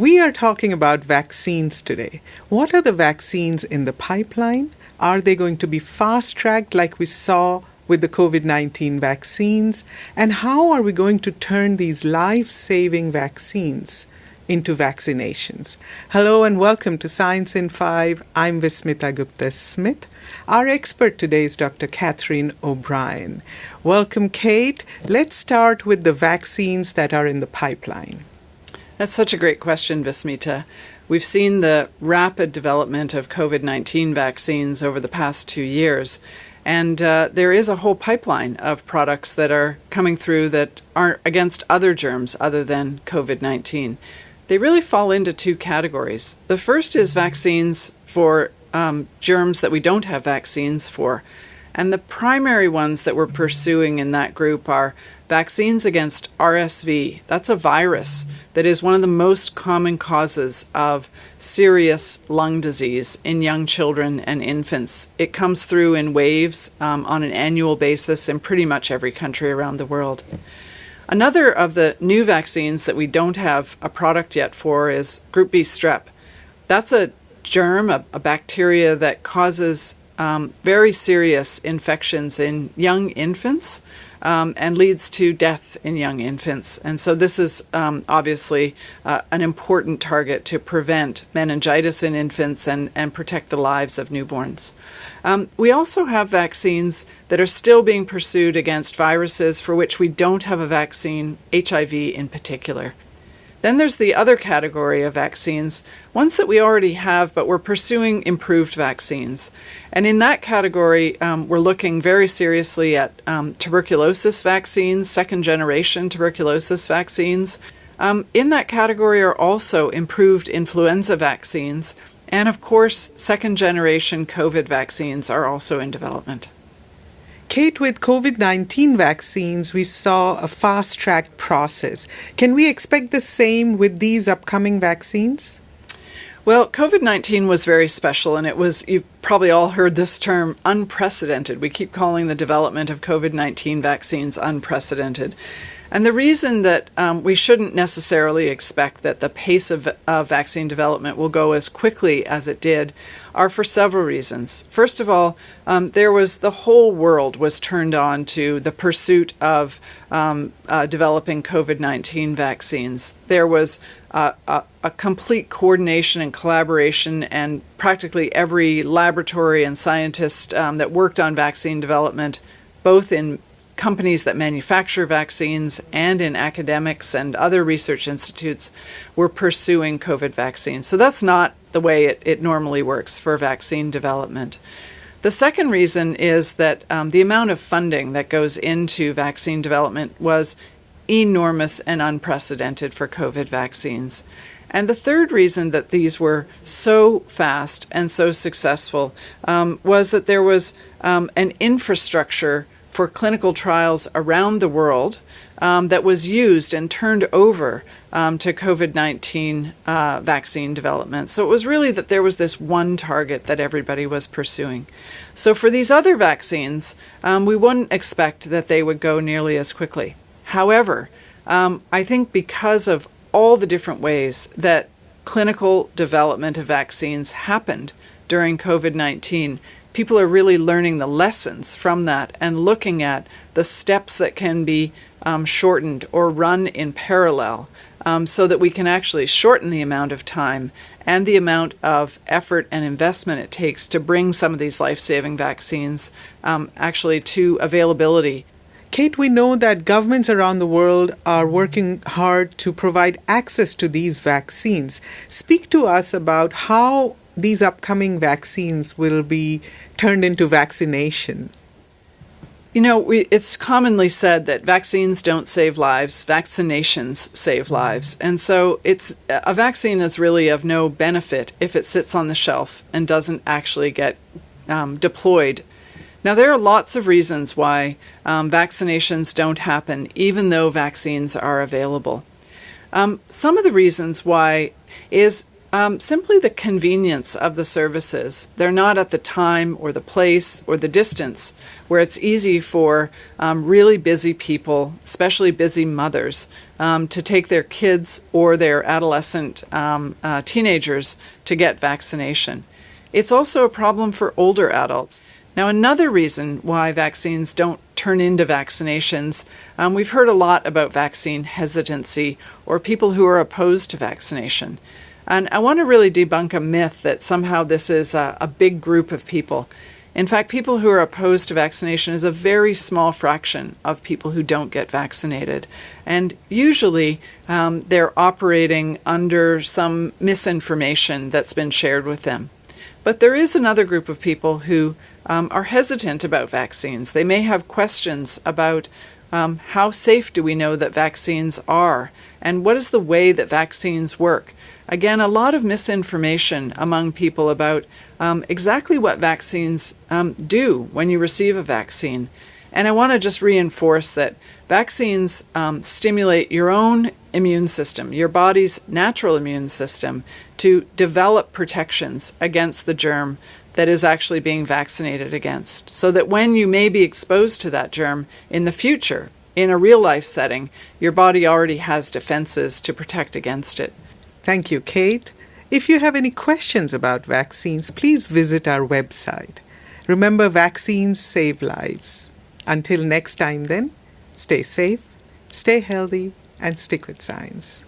We are talking about vaccines today. What are the vaccines in the pipeline? Are they going to be fast-tracked like we saw with the COVID-19 vaccines? And how are we going to turn these life-saving vaccines into vaccinations? Hello and welcome to Science in 5. I'm Vismita Gupta-Smith. Our expert today is Dr. Katherine O'Brien. Welcome, Kate. Let's start with the vaccines that are in the pipeline. That's such a great question, Vismita. We've seen the rapid development of COVID-19 vaccines over the past 2 years, and there is a whole pipeline of products that are coming through that aren't against other germs other than COVID-19. They really fall into two categories. The first is vaccines for germs that we don't have vaccines for. And the primary ones that we're pursuing in that group are vaccines against RSV. That's a virus that is one of the most common causes of serious lung disease in young children and infants. It comes through in waves on an annual basis in pretty much every country around the world. Another of the new vaccines that we don't have a product yet for is Group B strep. That's a germ, a bacteria that causes very serious infections in young infants and leads to death in young infants. And so this is obviously an important target to prevent meningitis in infants and protect the lives of newborns. We also have vaccines that are still being pursued against viruses for which we don't have a vaccine, HIV in particular. Then there's the other category of vaccines, ones that we already have, but we're pursuing improved vaccines. And in that category, we're looking very seriously at tuberculosis vaccines, second-generation tuberculosis vaccines. In that category are also improved influenza vaccines. And of course, second-generation COVID vaccines are also in development. Kate, with COVID-19 vaccines, we saw a fast-tracked process. Can we expect the same with these upcoming vaccines? Well, COVID-19 was very special, and you've probably all heard this term, unprecedented. We keep calling the development of COVID-19 vaccines unprecedented. And the reason that we shouldn't necessarily expect that the pace of vaccine development will go as quickly as it did are for several reasons. First of all, the whole world was turned on to the pursuit of developing COVID-19 vaccines. There was a complete coordination and collaboration, and practically every laboratory and scientist that worked on vaccine development, both in companies that manufacture vaccines and in academics and other research institutes, were pursuing COVID vaccines. So that's not the way it normally works for vaccine development. The second reason is that the amount of funding that goes into vaccine development was enormous and unprecedented for COVID vaccines. And the third reason that these were so fast and so successful was that there was an infrastructure for clinical trials around the world that was used and turned over to COVID-19 vaccine development. So it was really that there was this one target that everybody was pursuing. So for these other vaccines, we wouldn't expect that they would go nearly as quickly. However, I think because of all the different ways that clinical development of vaccines happened during COVID-19, people are really learning the lessons from that and looking at the steps that can be shortened or run in parallel so that we can actually shorten the amount of time and the amount of effort and investment it takes to bring some of these life-saving vaccines actually to availability. Kate, we know that governments around the world are working hard to provide access to these vaccines. Speak to us about how these upcoming vaccines will be turned into vaccination. You know, it's commonly said that vaccines don't save lives, vaccinations save lives. And so a vaccine is really of no benefit if it sits on the shelf and doesn't actually get deployed. Now, there are lots of reasons why vaccinations don't happen, even though vaccines are available. Some of the reasons why is simply the convenience of the services. They're not at the time or the place or the distance where it's easy for really busy people, especially busy mothers, to take their kids or their adolescent teenagers to get vaccination. It's also a problem for older adults. Now, another reason why vaccines don't turn into vaccinations, we've heard a lot about vaccine hesitancy or people who are opposed to vaccination. And I want to really debunk a myth that somehow this is a big group of people. In fact, people who are opposed to vaccination is a very small fraction of people who don't get vaccinated. And usually they're operating under some misinformation that's been shared with them. But there is another group of people who are hesitant about vaccines. They may have questions about how safe do we know that vaccines are, and what is the way that vaccines work. Again, a lot of misinformation among people about exactly what vaccines do when you receive a vaccine. And I want to just reinforce that vaccines stimulate your own immune system, your body's natural immune system, to develop protections against the germ that is actually being vaccinated against, so that when you may be exposed to that germ in the future, in a real life setting, your body already has defenses to protect against it. Thank you, Kate. If you have any questions about vaccines, please visit our website. Remember, vaccines save lives. Until next time then, stay safe, stay healthy, and stick with science.